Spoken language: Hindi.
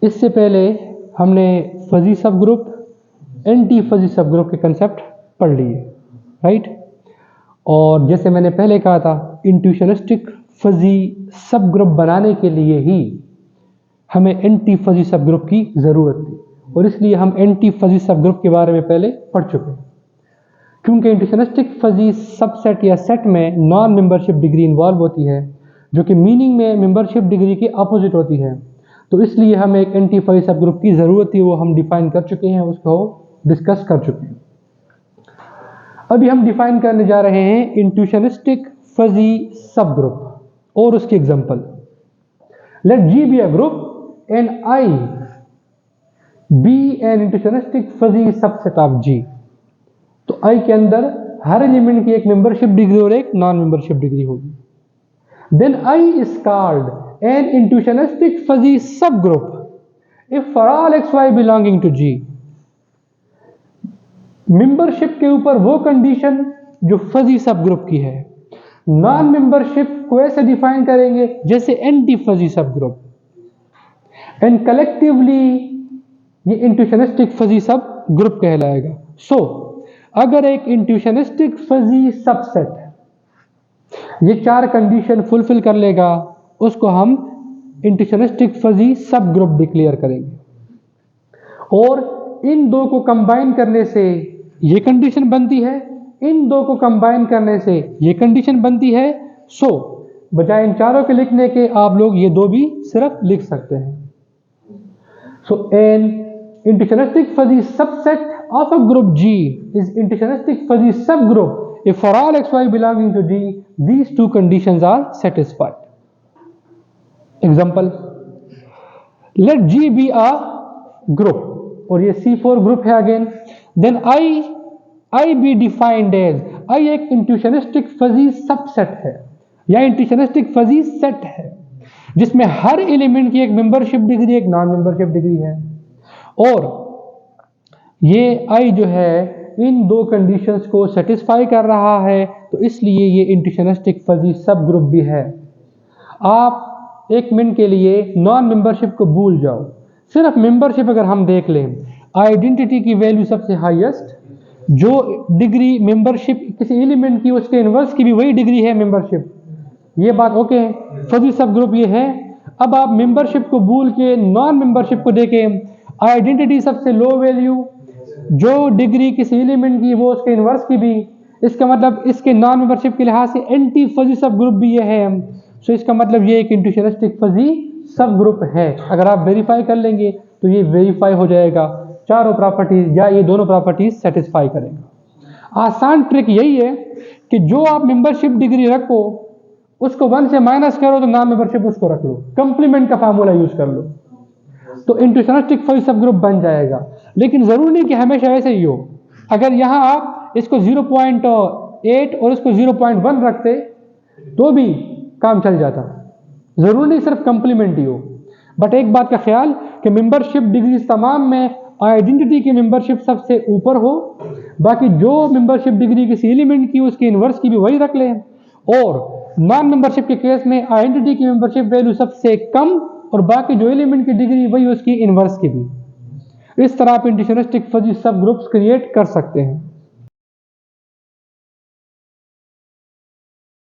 इससे पहले हमने फजी सब ग्रुप, एंटी फजी सब ग्रुप के कंसेप्ट पढ़ लिए, राइट। और जैसे मैंने पहले कहा था, इंट्यूशनिस्टिक फजी सब ग्रुप बनाने के लिए ही हमें एंटी फजी सब ग्रुप की ज़रूरत थी, और इसलिए हम एंटी फजी सब ग्रुप के बारे में पहले पढ़ चुके हैं। क्योंकि इंट्यूशनिस्टिक फजी सबसेट या सेट में नॉन मेंबरशिप डिग्री इन्वॉल्व होती है, जो कि मीनिंग में मेंबरशिप डिग्री के अपोजिट होती है, तो इसलिए हमें एक एंटी फजी सब ग्रुप की ज़रूरत थी। वो हम डिफाइन कर चुके हैं, उसको डिस्कस कर चुके हैं। अभी हम डिफाइन करने जा रहे हैं इंट्यूशनिस्टिक फजी सब ग्रुप और उसके example. Let G be a group and I be an intuitionistic fuzzy subset of G. तो आई के अंदर हर एलिमेंट की एक मेंबरशिप डिग्री और एक नॉन मेंबरशिप डिग्री होगी। Then I is called an intuitionistic fuzzy subgroup if for all X Y belonging to G. Membership के ऊपर वो कंडीशन जो फजी सब ग्रुप की है। नॉन मेंबरशिप को ऐसे डिफाइन करेंगे जैसे एंटी फजी सब ग्रुप, एंड कलेक्टिवली ये इंट्यूशनिस्टिक फजी सब ग्रुप कहलाएगा। सो अगर एक इंट्यूशनिस्टिक फजी सबसेट ये 4 कंडीशन फुलफिल कर लेगा, उसको हम इंट्यूशनिस्टिक फजी सब ग्रुप डिक्लेयर करेंगे। और इन दो को कंबाइन करने से ये कंडीशन बनती है, इन दो को कंबाइन करने से ये कंडीशन बनती है। सो बजाय इन चारों के लिखने के आप लोग ये दो भी सिर्फ लिख सकते हैं। So an intuitionistic fuzzy subset of a group G is intuitionistic fuzzy subgroup if for all xy belonging to G these two conditions are satisfied. Example, let G be a group और ये C4 group है again, then I be defined as I एक इंट्यूशनिस्टिक फजी सबसेट है या इंट्यूशनिस्टिक फजी सेट है जिसमें हर एलिमेंट की एक मेंबरशिप डिग्री एक नॉन मेंबरशिप डिग्री है, और ये आई जो है इन दो कंडीशंस को सेटिस्फाई कर रहा है, तो इसलिए ये इंट्यूशनिस्टिक फजी सब ग्रुप भी है। आप एक मिनट के लिए नॉन मेंबरशिप को भूल जाओ, सिर्फ मेंबरशिप अगर हम देख लें, आइडेंटिटी की वैल्यू सबसे हाईएस्ट, जो डिग्री मेंबरशिप किसी एलिमेंट की उसके इनवर्स की भी वही डिग्री है मेंबरशिप, ये बात ओके है, फजी सब ग्रुप ये है। अब आप मेंबरशिप को भूल के नॉन मेंबरशिप को देखें, आइडेंटिटी सबसे लो वैल्यू, जो डिग्री किसी एलिमेंट की वो उसके इनवर्स की भी, इसका मतलब इसके नॉन मेंबरशिप के लिहाज से एंटी फजी सब ग्रुप भी ये है। सो इसका मतलब ये एक इंट्यूशनिस्टिक फजी सब ग्रुप है। अगर आप वेरीफाई कर लेंगे तो ये वेरीफाई हो जाएगा, चारों प्रॉपर्टीज या ये दोनों प्रॉपर्टीज सेटिस्फाई करेगा। आसान ट्रिक यही है कि जो आप मेंबरशिप डिग्री रखो उसको 1 से माइनस करो तो नॉन मेंबरशिप उसको रख लो, कंप्लीमेंट का फार्मूला यूज कर लो, तो इंट्यूशनिस्टिक फजी सब ग्रुप बन जाएगा। लेकिन जरूरी नहीं कि हमेशा ऐसे ही हो। अगर यहाँ आप इसको 0.8 और इसको 0.1 रखते तो भी काम चल जाता, जरूरी नहीं सिर्फ कंप्लीमेंट ही हो। बट एक बात का ख्याल कि मेंबरशिप डिग्री तमाम में आइडेंटिटी की मेंबरशिप सबसे ऊपर हो, बाकी जो मेंबरशिप डिग्री किसी एलिमेंट की उसकी इनवर्स की भी वही रख लें, और नॉन मेंबरशिप के केस में आइडेंटिटी की मेंबरशिप वैल्यू सबसे कम और बाकी जो एलिमेंट की डिग्री वही उसकी इनवर्स की भी। इस तरह आप इंट्यूशनिस्टिक फजी सब ग्रुप्स क्रिएट कर सकते हैं।